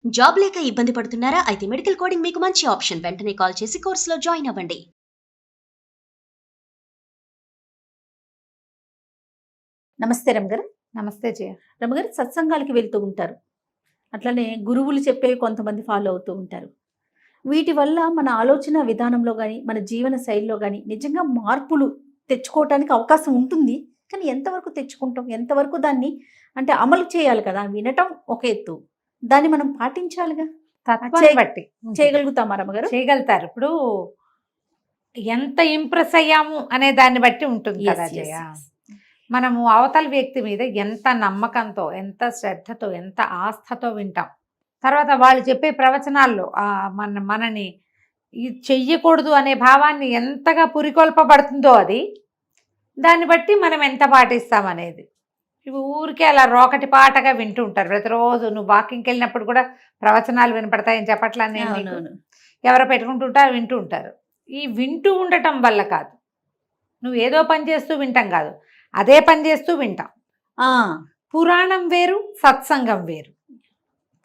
Job లేక ఇబ్బంది పడుతున్నారా? అయితే మెడికల్ కోడింగ్ మీకు మంచి ఆప్షన్. వెంటనే కాల్ చేసి కోర్సులో జాయిన్ అవ్వండి. నమస్తే రమగారు. నమస్తే జయ. రమగారు, సత్సంగాలకి వెళ్తూ ఉంటారు, అట్లనే గురువులు చెప్పేవి కొంతమంది ఫాలో అవుతూ ఉంటారు. వీటి వల్ల మన ఆలోచన విధానంలో కానీ మన జీవన శైలిలో కానీ నిజంగా మార్పులు తెచ్చుకోవటానికి అవకాశం ఉంటుంది. కానీ ఎంతవరకు తెచ్చుకుంటాం, ఎంతవరకు దాన్ని అంటే అమలు చేయాలి కదా. వినటం ఒక ఎత్తు, దాన్ని మనం పాటించాలిగా. తత్వాన్ని బట్టి చేయగలుగుతామా రమగారు? చేయగలుగుతారు. ఇప్పుడు ఎంత ఇంప్రెస్ అయ్యాము అనే దాన్ని బట్టి ఉంటుంది కదా జయ. మనము అవతల వ్యక్తి మీద ఎంత నమ్మకంతో, ఎంత శ్రద్ధతో, ఎంత ఆస్థతో వింటాం. తర్వాత వాళ్ళు చెప్పే ప్రవచనాల్లో మనని ఇది చెయ్యకూడదు అనే భావాన్ని ఎంతగా పురికొల్పబడుతుందో అది, దాన్ని బట్టి మనం ఎంత పాటిస్తామనేది. ఇవి ఊరికే అలా రోకటి పాటగా వింటూ ఉంటారు ప్రతిరోజు. నువ్వు వాకింగ్కి వెళ్ళినప్పుడు కూడా ప్రవచనాలు వినపడతాయని చెప్పట్లని ఎవరో పెట్టుకుంటుంటారు, వింటూ ఉంటారు. ఈ వింటూ ఉండటం వల్ల కాదు, నువ్వు ఏదో పని చేస్తూ వింటాం కాదు, అదే పని చేస్తూ వింటాం. పురాణం వేరు, సత్సంగం వేరు.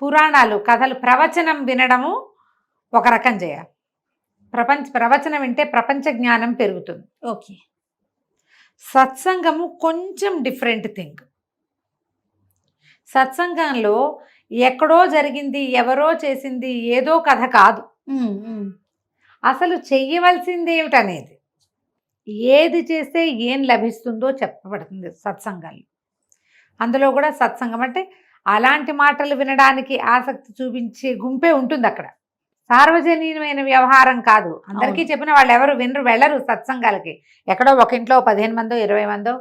పురాణాలు, కథలు, ప్రవచనం వినడము ఒక రకం చేయ. ప్రవచనం వింటే ప్రపంచ జ్ఞానం పెరుగుతుంది. ఓకే. సత్సంగము కొంచెం డిఫరెంట్ థింగ్. సత్సంగంలో ఎక్కడో జరిగింది, ఎవరో చేసింది ఏదో కథ కాదు. అసలు చెయ్యవలసింది ఏమిటనేది, ఏది చేస్తే ఏం లభిస్తుందో చెప్పబడుతుంది సత్సంగాలు. అందులో కూడా సత్సంగం అంటే అలాంటి మాటలు వినడానికి ఆసక్తి చూపించే గుంపే ఉంటుంది అక్కడ. సార్వజనీయమైన వ్యవహారం కాదు. అందరికీ చెప్పిన వాళ్ళు ఎవరు వినరు, వెళ్ళరు సత్సంగాలకి. ఎక్కడో ఒక ఇంట్లో 15 మందో 20 మందో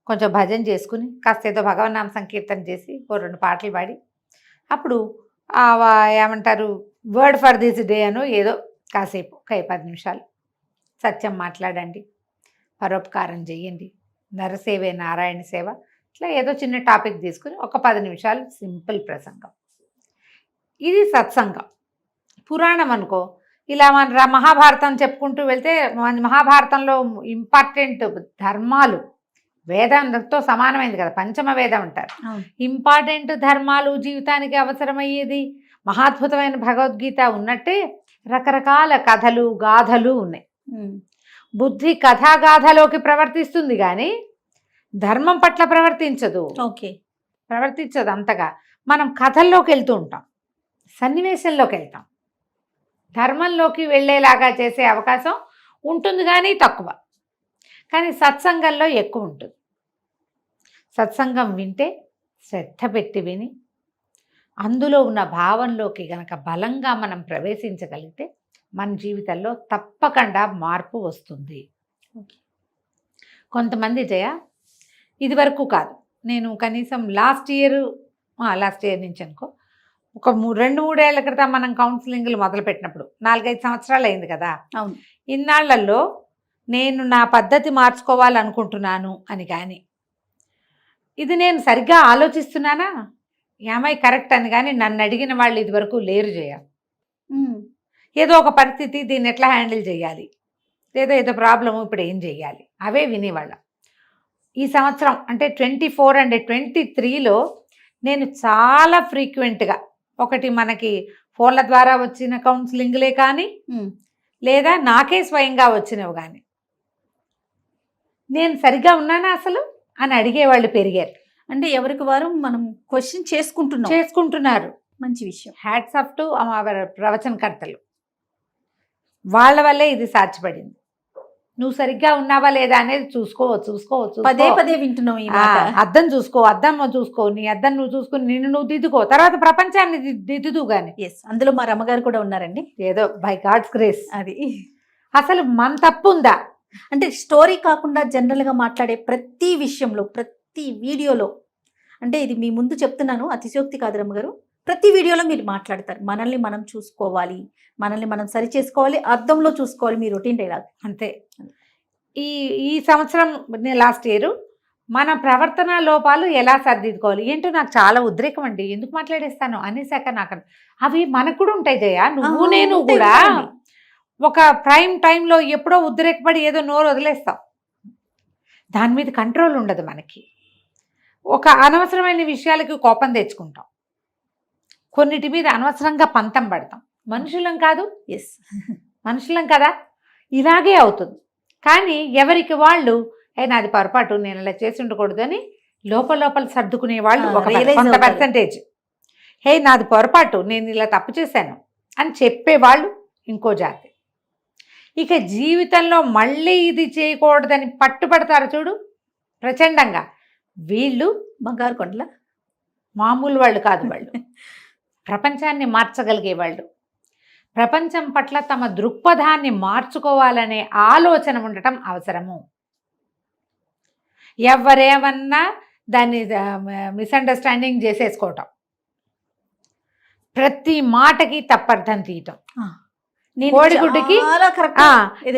కొంచెం భజన చేసుకుని కాస్త ఏదో భగవన్నామ సంకీర్తన చేసి 2 పాటలు పాడి అప్పుడు ఏమంటారు వర్డ్ ఫర్ దిస్ డే అనో ఏదో కాసేపు 10 నిమిషాలు సత్యం మాట్లాడండి, పరోపకారం చెయ్యండి, నరసేవే నారాయణ సేవ, ఇట్లా ఏదో చిన్న టాపిక్ తీసుకుని ఒక 10 నిమిషాలు సింపుల్ ప్రసంగం. ఇది సత్సంగం. పురాణం అనుకో, ఇలా మన మహాభారతం చెప్పుకుంటూ వెళ్తే మహాభారతంలో ఇంపార్టెంట్ ధర్మాలు, వేదంతో సమానమైంది కదా, పంచమ వేదం అంటారు. ఇంపార్టెంట్ ధర్మాలు, జీవితానికి అవసరమయ్యేది, మహాద్భుతమైన భగవద్గీత ఉన్నట్టే రకరకాల కథలు, గాథలు ఉన్నాయి. బుద్ధి కథాగాథలోకి ప్రవర్తిస్తుంది కానీ ధర్మం పట్ల ప్రవర్తించదు. ఓకే, ప్రవర్తించదు అంతగా. మనం కథల్లోకి వెళ్తూ ఉంటాం, సన్నివేశంలోకి వెళ్తాం. ధర్మంలోకి వెళ్ళేలాగా చేసే అవకాశం ఉంటుంది కానీ తక్కువ. కానీ సత్సంగంలో ఎక్కువ ఉంటుంది. సత్సంగం వింటే శ్రద్ధ పెట్టి విని అందులో ఉన్న భావంలోకి గనక బలంగా మనం ప్రవేశించగలిగితే మన జీవితంలో తప్పకుండా మార్పు వస్తుంది. కొంతమంది జయ ఇది వరకు కాదు, నేను కనీసం లాస్ట్ ఇయర్ నుంచి అనుకో, ఒక 2-3 ఏళ్ల క్రితం మనం కౌన్సిలింగ్లు మొదలుపెట్టినప్పుడు 4-5 సంవత్సరాలు అయింది కదా. అవును. ఇన్నాళ్లలో నేను నా పద్ధతి మార్చుకోవాలనుకుంటున్నాను అని, కానీ ఇది నేను సరిగ్గా ఆలోచిస్తున్నానా, ఏమై కరెక్ట్ అని కానీ నన్ను అడిగిన వాళ్ళు ఇది వరకు లేరు జయ. ఏదో ఒక పరిస్థితి, దీన్ని ఎట్లా హ్యాండిల్ చేయాలి, ఏదో ప్రాబ్లము, ఇప్పుడు ఏం చేయాలి, అవే వినేవాళ్ళం. ఈ సంవత్సరం అంటే 24 అండ్ 23లో నేను చాలా ఫ్రీక్వెంట్గా ఒకటి మనకి ఫోన్ల ద్వారా వచ్చిన కౌన్సిలింగ్లే కానీ లేదా నాకే స్వయంగా వచ్చినవి కానీ నేను సరిగ్గా ఉన్నానా అసలు అని అడిగేవాళ్ళు పెరిగారు. అంటే ఎవరికి వారు మనం క్వశ్చన్ చేసుకుంటున్నారు. మంచి విషయం. హ్యాట్స్ ఆఫ్ టు అవర్ ప్రవచనకర్తలు. వాళ్ళ వల్లే ఇది సాధ్యపడింది. నువ్వు సరిగ్గా ఉన్నావా లేదా అనేది చూసుకో. పదే వింటున్నావు ఈ మాట. అద్దం చూసుకో, నీ అద్దం నువ్వు చూసుకుని నిన్ను నువ్వు దిద్దుకో, తర్వాత ప్రపంచాన్ని దిద్దుదు గాని. అందులో మా రమ్మగారు కూడా ఉన్నారండి. ఏదో బై గాడ్స్ గ్రేస్. అది అసలు మన తప్పు ఉందా అంటే స్టోరీ కాకుండా జనరల్గా మాట్లాడే ప్రతి విషయంలో, ప్రతి వీడియోలో, అంటే ఇది మీ ముందు చెప్తున్నాను, అతిశయోక్తి కాదు రమ్మగారు, ప్రతి వీడియోలో మీరు మాట్లాడతారు మనల్ని మనం చూసుకోవాలి, మనల్ని మనం సరి చేసుకోవాలి, అర్థంలో చూసుకోవాలి, మీ రొటీన్ డైలాగ్ అంతే. ఈ సంవత్సరం లాస్ట్ ఇయర్ మన ప్రవర్తన లోపాలు ఎలా సరిదిద్దుకోవాలి ఏంటో నాకు చాలా ఉద్రేకం అండి. ఎందుకు మాట్లాడేస్తాను అనేసాక నాకు అవి మనకు కూడా ఉంటాయి జయ. నువ్వు నేను కూడా ఒక ప్రైమ్ టైంలో ఎప్పుడో ఉద్రేకపడి ఏదో నోరు వదిలేస్తాం, దాని మీద కంట్రోల్ ఉండదు మనకి. ఒక అనవసరమైన విషయాలకి కోపం తెచ్చుకుంటాం. కొన్నిటి మీద అనవసరంగా పంతం పడతాం. మనుషులం కాదు, ఎస్. మనుషులం కదా, ఇలాగే అవుతుంది. కానీ ఎవరికి వాళ్ళు నాది పొరపాటు, నేను ఇలా చేసి ఉండకూడదు అని లోపల సర్దుకునే వాళ్ళు ఒక realize కొంత అవుతారు. పర్సంటేజ్. నాది పొరపాటు, నేను ఇలా తప్పు చేశాను అని చెప్పేవాళ్ళు ఇంకో జాతి. ఇక జీవితంలో మళ్ళీ ఇది చేయకూడదని పట్టుపడతారు చూడు ప్రచండంగా, వీళ్ళు బంగారు కొండల మామూలు వాళ్ళు కాదు. వాళ్ళు ప్రపంచాన్ని మార్చగలిగే వాళ్ళు. ప్రపంచం పట్ల తమ దృక్పథాన్ని మార్చుకోవాలనే ఆలోచన ఉండటం అవసరము. ఎవరేమన్నా దాన్ని మిస్అండర్స్టాండింగ్ చేసేసుకోవటం, ప్రతి మాటకి తప్పర్థం తీయటం, కోడిగుడ్డుకి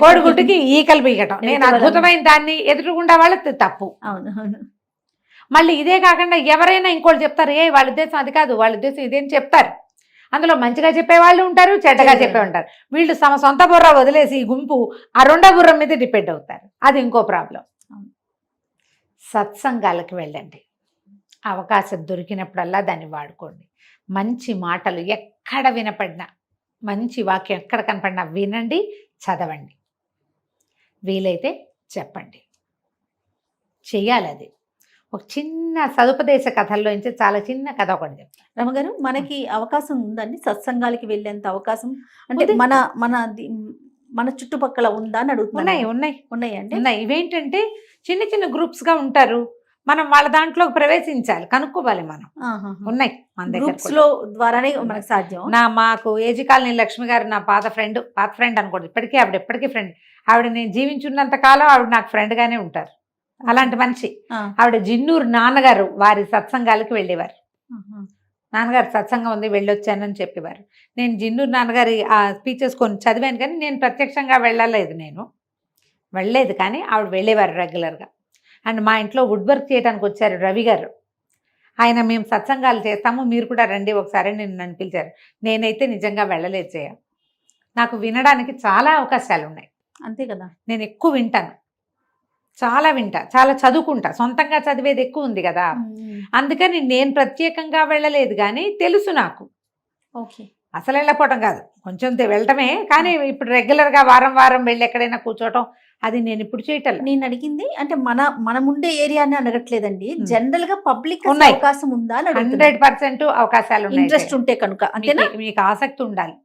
కోడిగుడ్డుకి ఈకలు పీకటం, నేను అద్భుతమైన దాన్ని ఎదురుగుండా వాళ్ళకి తప్పు. అవును. మళ్ళీ ఇదే కాకుండా ఎవరైనా ఇంకోటి చెప్తారు, వాళ్ళ ఉద్దేశం అది కాదు, వాళ్ళ ఉద్దేశం ఇదేం చెప్తారు. అందులో మంచిగా చెప్పేవాళ్ళు ఉంటారు, చెడ్డగా చెప్పే ఉంటారు. వీళ్ళు తమ సొంత బుర్ర వదిలేసి ఈ గుంపు ఆ రెండో బుర్ర మీద డిపెండ్ అవుతారు. అది ఇంకో ప్రాబ్లం. సత్సంగాలకు వెళ్ళండి, అవకాశం దొరికినప్పుడల్లా దాన్ని వాడుకోండి. మంచి మాటలు ఎక్కడ వినపడినా, మంచి వాక్యం ఎక్కడ కనపడినా వినండి, చదవండి, వీలైతే చెప్పండి, చెయ్యాలి. అది ఒక చిన్న సదుపదేశ కథల్లో నుంచి చాలా చిన్న కథ ఒకటి చెప్తాను. రమగారు, మనకి అవకాశం ఉందండి సత్సంగాలకి వెళ్ళేంత అవకాశం? అంటే మన చుట్టుపక్కల ఉందా అని అడుగుతున్నాను. ఉన్నాయి. ఇవేంటంటే చిన్న చిన్న గ్రూప్స్గా ఉంటారు, మనం వాళ్ళ దాంట్లోకి ప్రవేశించాలి, కనుక్కోవాలి మనం. ఉన్నాయి మన దగ్గర ద్వారానే మనకు సాధ్యం. మాకు ఏజీ కాలనీ లక్ష్మి గారు నా పాత ఫ్రెండ్ అనుకోండి, ఇప్పటికీ ఆవిడ ఎప్పటికీ ఫ్రెండ్. ఆవిడ నేను జీవించున్నంత కాలం ఆవిడ నాకు ఫ్రెండ్గానే ఉంటారు. అలాంటి మనిషి ఆవిడ. జిన్నూరు నాన్నగారు వారి సత్సంగాలకి వెళ్ళేవారు. నాన్నగారు సత్సంగం ఉంది వెళ్ళొచ్చానని చెప్పేవారు. నేను జిన్నూరు నాన్నగారి ఆ స్పీచెస్ కొన్ని చదివాను, కానీ నేను ప్రత్యక్షంగా వెళ్ళలేదు, కానీ ఆవిడ వెళ్ళేవారు రెగ్యులర్గా. అండ్ మా ఇంట్లో వుడ్ వర్క్ చేయడానికి వచ్చారు రవి గారు. ఆయన మేము సత్సంగాలు చేస్తాము, మీరు కూడా రండి ఒకసారి నన్ను పిలిచారు. నేనైతే నిజంగా వెళ్ళలేదు చేయ. నాకు వినడానికి చాలా అవకాశాలు ఉన్నాయి. అంతే కదా, నేను ఎక్కువ వింటాను, చాలా చదువుకుంటా. సొంతంగా చదివేది ఎక్కువ ఉంది కదా, అందుకని నేను ప్రత్యేకంగా వెళ్ళలేదు, కానీ తెలుసు నాకు. అసలు వెళ్ళకపోవటం కాదు, కొంచెం వెళ్ళటమే. కానీ ఇప్పుడు రెగ్యులర్గా వారం వెళ్ళి ఎక్కడైనా కూర్చోవటం అది నేను ఇప్పుడు చేయటం. నేను అడిగింది అంటే మనం ఉండే ఏరియాని అడగట్లేదండి, జనరల్ గా పబ్లిక్ అవకాశం ఉందా? 100% అవకాశాలు ఉన్నాయి, ఇంట్రెస్ట్ ఉంటే కనుక. అంతేనా? మీకు ఆసక్తి ఉండాలి.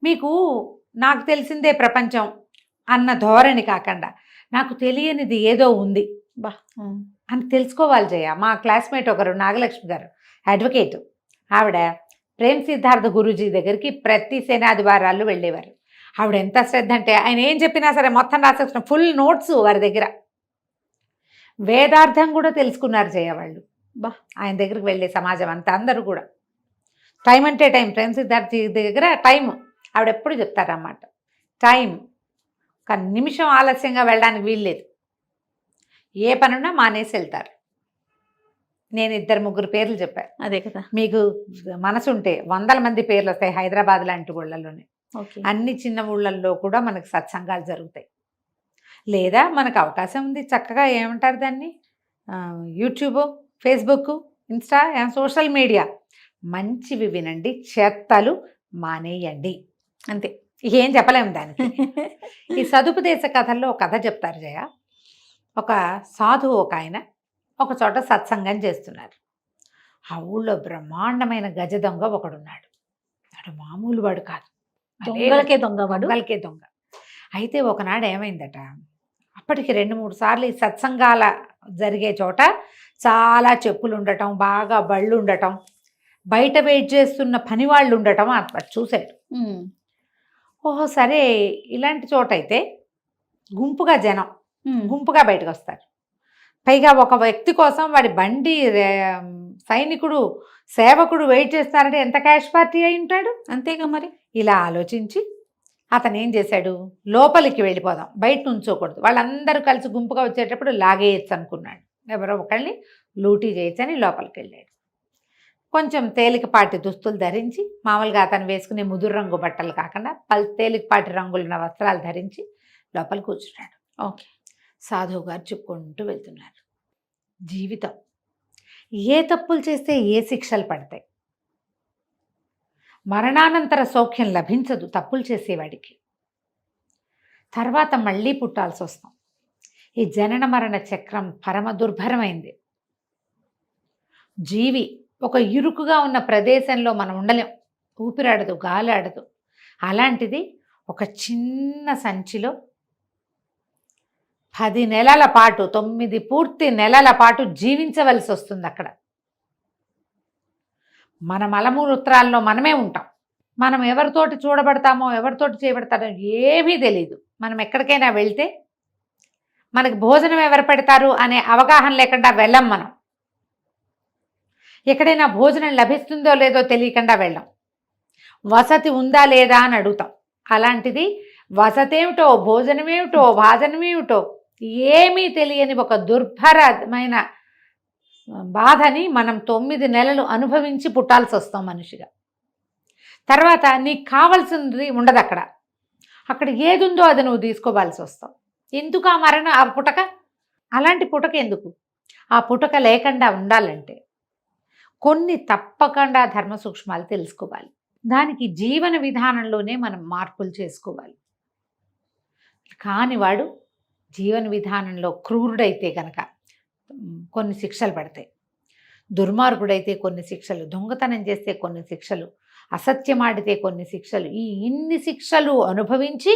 మీకు నాకు తెలిసిందే ప్రపంచం అన్న ధోరణి కాకుండా, నాకు తెలియనిది ఏదో ఉంది అని తెలుసుకోవాలి జయ. మా క్లాస్మేట్ ఒకరు నాగలక్ష్మి గారు, అడ్వకేట్. ఆవిడ ప్రేమ్ సిద్ధార్థ గురూజీ దగ్గరికి ప్రతి శనాదివారాలు వెళ్ళేవారు. ఆవిడ ఎంత శ్రద్ధ అంటే, ఆయన ఏం చెప్పినా సరే మొత్తం రాసేసిన ఫుల్ నోట్స్ వారి దగ్గర. వేదార్థం కూడా తెలుసుకున్నారు జయ వాళ్ళు. ఆయన దగ్గరికి వెళ్ళే సమాజం అంతా అందరూ కూడా టైం అంటే టైం. ప్రేమ్ సిద్ధార్థ దగ్గర టైం ఆవిడ ఎప్పుడు చెప్తారన్నమాట. టైం ఒక నిమిషం ఆలస్యంగా వెళ్ళడానికి వీల్లేదు. ఏ పనున్నా మానేసి వెళ్తారు. నేను 2-3 పేర్లు చెప్పాను. అదే కదా, మీకు మనసుంటే 100 మంది పేర్లు వస్తాయి. హైదరాబాద్ లాంటి ఊళ్ళల్లోనే, అన్ని చిన్న ఊళ్ళల్లో కూడా మనకు సత్సంగాలు జరుగుతాయి. లేదా మనకు అవకాశం ఉంది, చక్కగా ఏమంటారు దాన్ని, YouTube, Facebook, Insta, social media, మంచివి వినండి, చెత్తలు మానేయండి. అంతే, ఏం చెప్పలేము దానికి. ఈ సదుపదేశ కథల్లో ఒక కథ చెప్తారు జయ. ఒక సాధువు ఒక ఆయన ఒక చోట సత్సంగం చేస్తున్నారు. ఆ ఊళ్ళో బ్రహ్మాండమైన గజ దొంగ ఒకడున్నాడు. వాడు మామూలు వాడు కాదు, దొంగలకే దొంగ. అయితే ఒకనాడు ఏమైందట, అప్పటికి 2-3 సార్లు ఈ సత్సంగాల జరిగే చోట చాలా చెప్పులు ఉండటం, బాగా బళ్ళు ఉండటం, బయట వెయిట్ చేస్తున్న పని వాళ్ళు ఉండటం అప్పుడు చూశాడు. ఓహో సరే, ఇలాంటి చోట అయితే గుంపుగా జనం గుంపుగా బయటకు వస్తారు. పైగా ఒక వ్యక్తి కోసం వాడి బండి సైనికుడు సేవకుడు వెయిట్ చేస్తారంటే ఎంత క్యాష్ పార్టీ అయి ఉంటాడు. అంతేగా మరి. ఇలా ఆలోచించి అతను ఏం చేశాడు, లోపలికి వెళ్ళిపోదాం, బయట నుంచోకూడదు, వాళ్ళందరూ కలిసి గుంపుగా వచ్చేటప్పుడు లాగేయచ్చు అనుకున్నాడు. ఎవరో ఒకళ్ళని లూటీ చేయొచ్చని లోపలికి వెళ్ళాడు. కొంచెం తేలికపాటి దుస్తులు ధరించి, మామూలుగా అతను వేసుకునే ముదురు రంగు బట్టలు కాకుండా తేలికపాటి రంగులున్న వస్త్రాలు ధరించి లోపల కూర్చున్నాడు. ఓకే, సాధువు గారు చెప్పుకుంటూ వెళ్తున్నారు. జీవితం ఏ తప్పులు చేస్తే ఏ శిక్షలు పడతాయి, మరణానంతర సౌఖ్యం లభించదు తప్పులు చేసేవాడికి. తర్వాత మళ్ళీ పుట్టాల్సి వస్తాం. ఈ జనన మరణ చక్రం పరమ దుర్భరమైంది. జీవి ఒక ఇరుకుగా ఉన్న ప్రదేశంలో మనం ఉండలేం, ఊపిరాడదు, గాలి ఆడదు. అలాంటిది ఒక చిన్న సంచిలో 10 నెలల పాటు 9 పూర్తి నెలల పాటు జీవించవలసి వస్తుంది. అక్కడ మన మలమూత్రాల్లో మనమే ఉంటాం. మనం ఎవరితోటి చూడబడతామో ఎవరితోటి చేయబడతామో ఏమీ తెలియదు. మనం ఎక్కడికైనా వెళ్తే మనకి భోజనం ఎవరు పెడతారు అనే అవగాహన లేకుండా వెళ్ళం. మనం ఎక్కడైనా భోజనం లభిస్తుందో లేదో తెలియకుండా వెళ్ళాం. వసతి ఉందా లేదా అని అడుగుతాం. అలాంటిది వసతి ఏమిటో, భోజనమేమిటో, భాజనమేమిటో ఏమీ తెలియని ఒక దుర్భరమైన బాధని మనం 9 నెలలు అనుభవించి పుట్టాల్సి వస్తాం మనిషిగా. తర్వాత నీకు కావాల్సింది ఉండదు. అక్కడ ఏది ఉందో అది నువ్వు తీసుకోవాల్సి వస్తావు. ఎందుకు ఆ పుటక? అలాంటి పుటక ఎందుకు? ఆ పుటక లేకుండా ఉండాలంటే కొన్ని తప్పకుండా ధర్మ సూక్ష్మాలు తెలుసుకోవాలి. దానికి జీవన విధానంలోనే మనం మార్పులు చేసుకోవాలి. కానివాడు జీవన విధానంలో క్రూరుడైతే కనుక కొన్ని శిక్షలు పడతాయి, దుర్మార్గుడైతే కొన్ని శిక్షలు, దొంగతనం చేస్తే కొన్ని శిక్షలు, అసత్యమాడితే కొన్ని శిక్షలు, ఈ ఇన్ని శిక్షలు అనుభవించి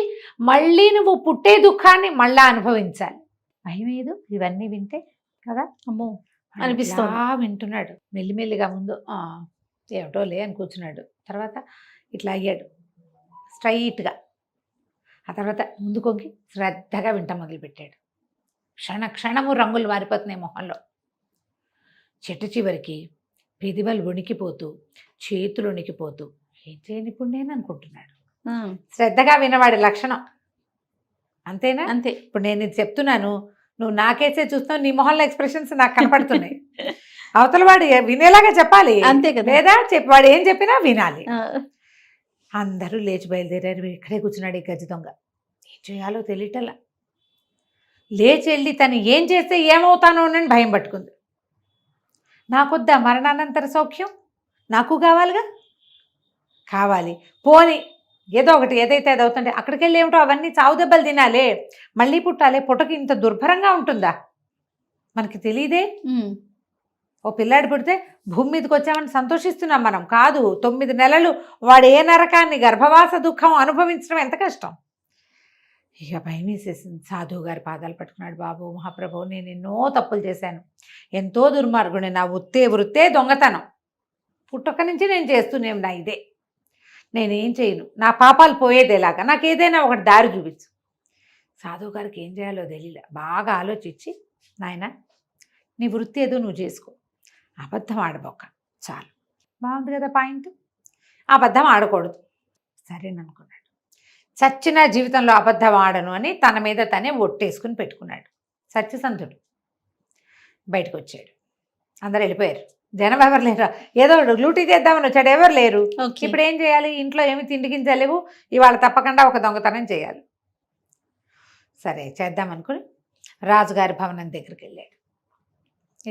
మళ్ళీ నువ్వు పుట్టే దుఃఖాన్ని మళ్ళా అనుభవించాలి. భయమేదు ఇవన్నీ వింటే కదా, అమ్మో అనిపిస్తుంది. వింటున్నాడు. మెల్లిమెల్లిగా ముందు ఏమిటో లే అని కూర్చున్నాడు. తర్వాత ఇట్లా అయ్యాడు స్ట్రైట్గా. ఆ తర్వాత ముందు కొంగి శ్రద్ధగా వింట మొదలుపెట్టాడు. క్షణము రంగులు మారిపోతున్నాయి మొహంలో. చెట్టు చివరికి పెదివలు వణికిపోతూ, చేతులు వణికిపోతూ ఏం చేయని ఇప్పుడు నేను అనుకుంటున్నాడు. శ్రద్ధగా వినవాడి లక్షణం అంతేనా? అంతే. ఇప్పుడు నేను ఇది చెప్తున్నాను, నువ్వు నాకేసే చూస్తున్నావు, నీ మొహంలో ఎక్స్ప్రెషన్స్ నాకు కనపడుతున్నాయి. అవతల వాడు వినేలాగా చెప్పాలి, అంతే కదా. లేదా వాడు ఏం చెప్పినా వినాలి. అందరూ లేచి బయలుదేరారు. ఇక్కడే కూర్చున్నాడు ఈ గజ దొంగ. ఏం చేయాలో తెలియటలా. లేచి వెళ్ళి తను ఏం చేస్తే ఏమవుతానో అని భయం పట్టుకుంది. నాకొద్దా మరణానంతర సౌఖ్యం? నాకు కావాలిగా. కావాలి, పోని ఏదో ఒకటి ఏదైతే అది అవుతుంటే అక్కడికి వెళ్ళి ఏమిటో అవన్నీ చావు దెబ్బలు తినాలే, మళ్ళీ పుట్టాలి. పుట్టకి ఇంత దుర్భరంగా ఉంటుందా మనకి తెలియదే. ఓ పిల్లాడు పుడితే భూమి మీదకి వచ్చామని సంతోషిస్తున్నాం మనం. కాదు, 9 నెలలు వాడు ఏ నరకాన్ని, గర్భవాస దుఃఖం అనుభవించడం ఎంత కష్టం. ఇక భయం వేసేసింది. సాధువు గారి పాదాలు పట్టుకున్నాడు. బాబు మహాప్రభు, నేను ఎన్నో తప్పులు చేశాను, ఎంతో దుర్మార్గుని, నా వృత్తే దొంగతనం. పుట్టక నుంచి నేను చేస్తూనే ఉన్నా ఇదే. నేనేం చేయను, నా పాపాలు పోయేదేలాగా నాకు ఏదైనా ఒకటి దారి చూపించు. సాధువు గారికి ఏం చేయాలో తెలియలే. బాగా ఆలోచించి, నాయన నీ వృత్తి ఏదో నువ్వు చేసుకో, అబద్ధం ఆడబోక చాలు. బాగుంది కదా పాయింట్. అబద్ధం ఆడకూడదు. సరేననుకున్నాడు. చచ్చిన జీవితంలో అబద్ధం ఆడను అని తన మీద తనే ఒట్టేసుకుని పెట్టుకున్నాడు. సత్యసంధుడు బయటకు వచ్చాడు. అందరు వెళ్ళిపోయారు. జనం ఎవరు లేరు. ఏదో లూటీ చేద్దామని వచ్చాడు, ఎవరు లేరు. ఇప్పుడు ఏం చేయాలి? ఇంట్లో ఏమి తిండికించలేవు. ఇవాళ తప్పకుండా ఒక దొంగతనం చేయాలి. సరే చేద్దామనుకుని రాజుగారి భవనం దగ్గరికి వెళ్ళాడు.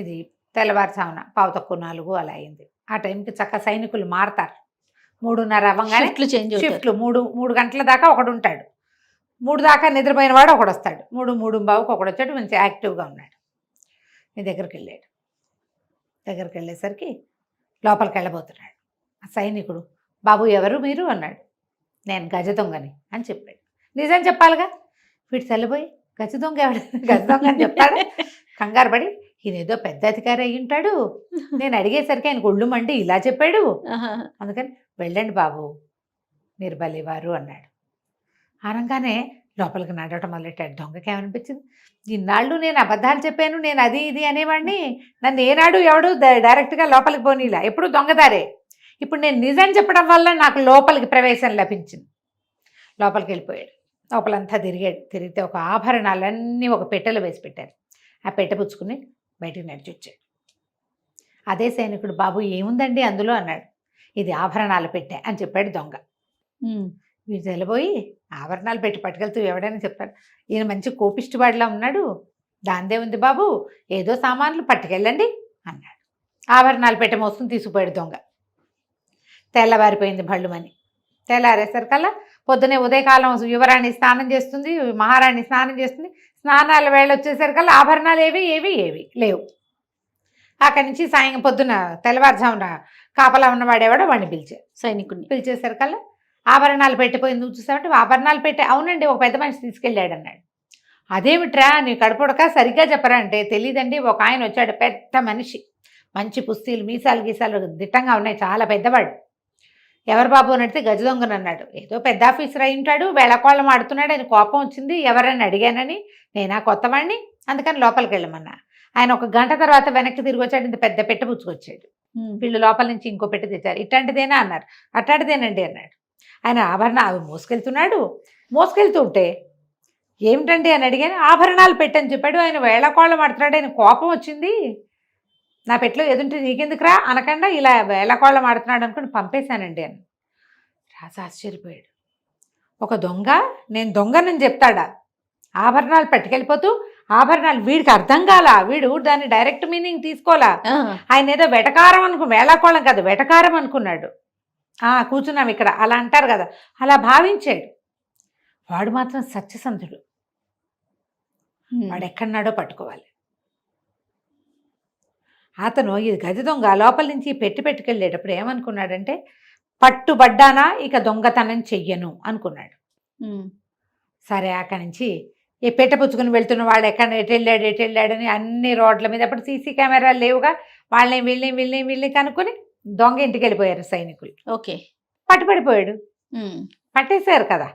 ఇది తెల్లవారుజామున 3:45 అలా అయింది. ఆ టైంకి చక్క సైనికులు మారతారు. 3:30 అవ్వగానే షిఫ్ట్లు 3 గంటల దాకా ఒకడు ఉంటాడు. 3 దాకా నిద్రపోయిన వాడు ఒకడు వస్తాడు. 3:15కి ఒకడు వచ్చాడు. మంచి యాక్టివ్గా ఉన్నాడు. మీ దగ్గరికి వెళ్ళాడు. దగ్గరికి వెళ్ళేసరికి లోపలికి వెళ్ళబోతున్నాడు. ఆ సైనికుడు, బాబు ఎవరు మీరు అన్నాడు. నేను గజ దొంగని అని చెప్పాడు. నిజం చెప్పాలిగా. వీడు తెల్లబోయి గజ దొంగ ఎవడు, గజ దొంగ అని చెప్తాడు. కంగారు పడి, ఈయనేదో పెద్ద అధికారి అయి ఉంటాడు, నేను అడిగేసరికి ఆయన ఒళ్ళు మండి ఇలా చెప్పాడు, అందుకని వెళ్ళండి బాబు మీరు బలివారు అన్నాడు. అనగానే లోపలికి నడవటం మొదలెట్టాడు. దొంగకి ఏమనిపించింది, ఇన్నాళ్ళు నేను అబద్ధాలు చెప్పాను, నేను అది ఇది అనేవాడిని, నన్ను ఏనాడు ఎవడు డైరెక్ట్గా లోపలికి పోనీలా, ఎప్పుడు దొంగదారే. ఇప్పుడు నేను నిజం చెప్పడం వల్ల నాకు లోపలికి ప్రవేశం లభించింది. లోపలికి వెళ్ళిపోయాడు. లోపలంతా తిరిగితే ఒక ఆభరణాలన్నీ ఒక పెట్టెలో వేసి పెట్టారు. ఆ పెట్టె పుచ్చుకుని బయటికి నడిచి వచ్చాడు. అదే సైనికుడు, బాబు ఏముందండి అందులో అన్నాడు. ఇది ఆభరణాలు పెట్టె అని చెప్పాడు దొంగ. వీడు తెలబోయి ఆభరణాలు పెట్టి పట్టుకెళ్తూ ఎవడైనా చెప్తాడు, ఈయన మంచి కోపిష్టివాడిలా ఉన్నాడు, దాందే ఉంది బాబు, ఏదో సామాన్లు పట్టుకెళ్ళండి అన్నాడు. ఆభరణాలు పెట్టె మోసుకుని తీసుకుపోయాడు దొంగ. తెల్లవారిపోయింది భళ్ళుమని. తెల్లారేసరికల్లా పొద్దునే ఉదయకాలం యువరాణి స్నానం చేస్తుంది, మహారాణి స్నానం చేస్తుంది. స్నానాల వేళ వచ్చేసరికల్లా ఆభరణాలు ఏవి లేవు. అక్కడి నుంచి సాయంత్రం పొద్దున తెల్లవారుజామున కాపలా ఉన్నవాడేవాడో వాడిని సైనికుడిని పిలిచేసరికల్లా ఆభరణాలు పెట్టిపోయింది. నువ్వు చూసావంటే ఆభరణాలు పెట్టే, అవునండి ఒక పెద్ద మనిషి తీసుకెళ్ళాడు అన్నాడు. అదేమిట్రా నీ కడుపుడక సరిగ్గా చెప్పరా అంటే, తెలీదండి ఒక ఆయన వచ్చాడు పెద్ద మనిషి, మంచి పుస్తీలు మీసాలు గీసాలు దిట్టంగా ఉన్నాయి, చాలా పెద్దవాడు. ఎవరు బాబు అని అడిగితే గజ దొంగను అన్నాడు. ఏదో పెద్ద ఆఫీసర్ అయి ఉంటాడు, వేళకోళం ఆడుతున్నాడు, ఆయన కోపం వచ్చింది, ఎవరని అడిగానని, నేనా కొత్తవాడిని, అందుకని లోపలికి వెళ్ళమన్నా. ఆయన ఒక గంట తర్వాత వెనక్కి తిరిగి వచ్చాడు, ఇంత పెద్ద పెట్టె పుచ్చుకొచ్చాడు. వీళ్ళు లోపల నుంచి ఇంకో పెట్టె తెచ్చారు. ఇట్లాంటిదేనా అన్నారు. అట్లాంటిదేనండి అన్నాడు. ఆయన ఆభరణాలు మోసుకెళ్తూ ఉంటే ఏమిటండి అని అడిగాను. ఆభరణాలు పెట్టని చెప్పాడు. ఆయన వేళకోళం ఆడుతున్నాడు, ఆయన కోపం వచ్చింది, నా పెట్లో ఎదుంటే నీకెందుకురా అనకుండా ఇలా వేళకోళం ఆడుతున్నాడు అనుకుని పంపేశానండి అని. రాజు ఆశ్చర్యపోయాడు. ఒక దొంగ నేను దొంగనని చెప్తాడా? ఆభరణాలు పట్టుకెళ్ళిపోతూ ఆభరణాలు వీడికి అర్థం కాలా, వీడు దాన్ని డైరెక్ట్ మీనింగ్ తీసుకోవాలా. ఆయన ఏదో వెటకారం వేళాకోళం కాదు వెటకారం అనుకున్నాడు. కూర్చున్నాం ఇక్కడ అలా అంటారు కదా, అలా భావించాడు. వాడు మాత్రం సత్యసంధుడు, వాడు ఎక్కడున్నాడో పట్టుకోవాలి. అతను ఇది గది దొంగ లోపల నుంచి పెట్టుకెళ్ళేటప్పుడు ఏమనుకున్నాడంటే, పట్టుబడ్డానా ఇక దొంగతనం చెయ్యను అనుకున్నాడు. సరే అక్కడి నుంచి ఈ పుచ్చుకుని వెళ్తున్న వాడు ఎక్కడ ఎటు వెళ్ళాడని అన్ని రోడ్ల మీద, అప్పుడు సీసీ కెమెరాలు లేవుగా, వాళ్ళని వీళ్ళని కనుక్కొని దొంగ ఇంటికి వెళ్ళిపోయారు సైనికులు. ఓకే, పట్టుబడిపోయాడు. పట్టేశారు కదా,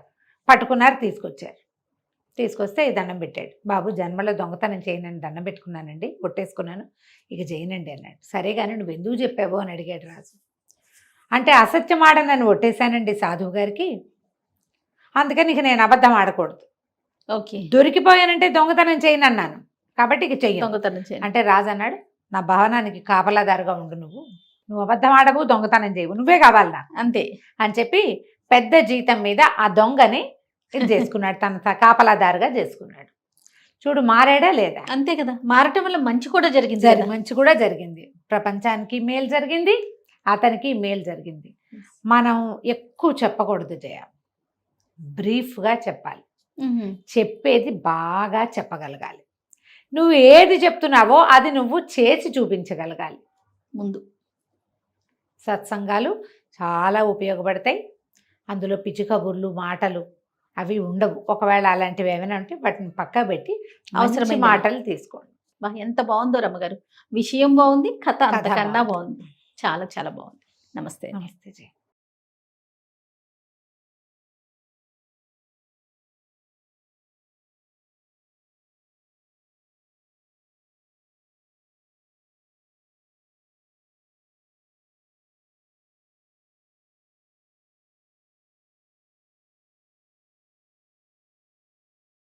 పట్టుకున్నారు, తీసుకొస్తే దండం పెట్టాడు. బాబు జన్మలో దొంగతనం చేయనని దండం పెట్టుకున్నానండి, కొట్టేసుకున్నాను, ఇక చేయనండి అన్నాడు. సరే కానీ నువ్వు ఎందుకు చెప్పావు అని అడిగాడు రాజు. అంటే అసత్యం ఆడనని ఒట్టేశానండి సాధువు గారికి, అందుకని ఇక నేను అబద్ధం ఆడకూడదు. ఓకే, దొరికిపోయానంటే దొంగతనం చేయను అన్నాను, కాబట్టి ఇక చెయ్యి దొంగతనం చేయ. అంటే రాజు అన్నాడు, నా భవనానికి కాపలాదారుగా ఉండు, నువ్వు అబద్ధం ఆడవు, దొంగతనం చేయవు, నువ్వే కావాలి నాకు అంతే అని చెప్పి పెద్ద జీతం మీద ఆ దొంగని ఇది చేసుకున్నాడు, తన కాపలాదారుగా చేసుకున్నాడు. చూడు మారాడా లేదా? అంతే కదా, మారటం వల్ల మంచి కూడా జరిగింది. మంచి కూడా జరిగింది, ప్రపంచానికి మేలు జరిగింది, అతనికి మేలు జరిగింది. మనం ఎక్కువ చెప్పకూడదు జయ, బ్రీఫ్గా చెప్పాలి, చెప్పేది బాగా చెప్పగలగాలి. నువ్వు ఏది చెప్తున్నావో అది నువ్వు చేసి చూపించగలగాలి. ముందు సత్సంగాలు చాలా ఉపయోగపడతాయి, అందులో పిచ్చి కబుర్లు మాటలు అవి ఉండవు. ఒకవేళ అలాంటివి ఏమైనా ఉంటే వాటిని పక్క పెట్టి అవసరమైన మాటలు తీసుకోండి. ఎంత బాగుందో రమ్మగారు, విషయం బాగుంది, కథ అంతకన్నా బాగుంది, చాలా చాలా బాగుంది. నమస్తే. నమస్తే జయ.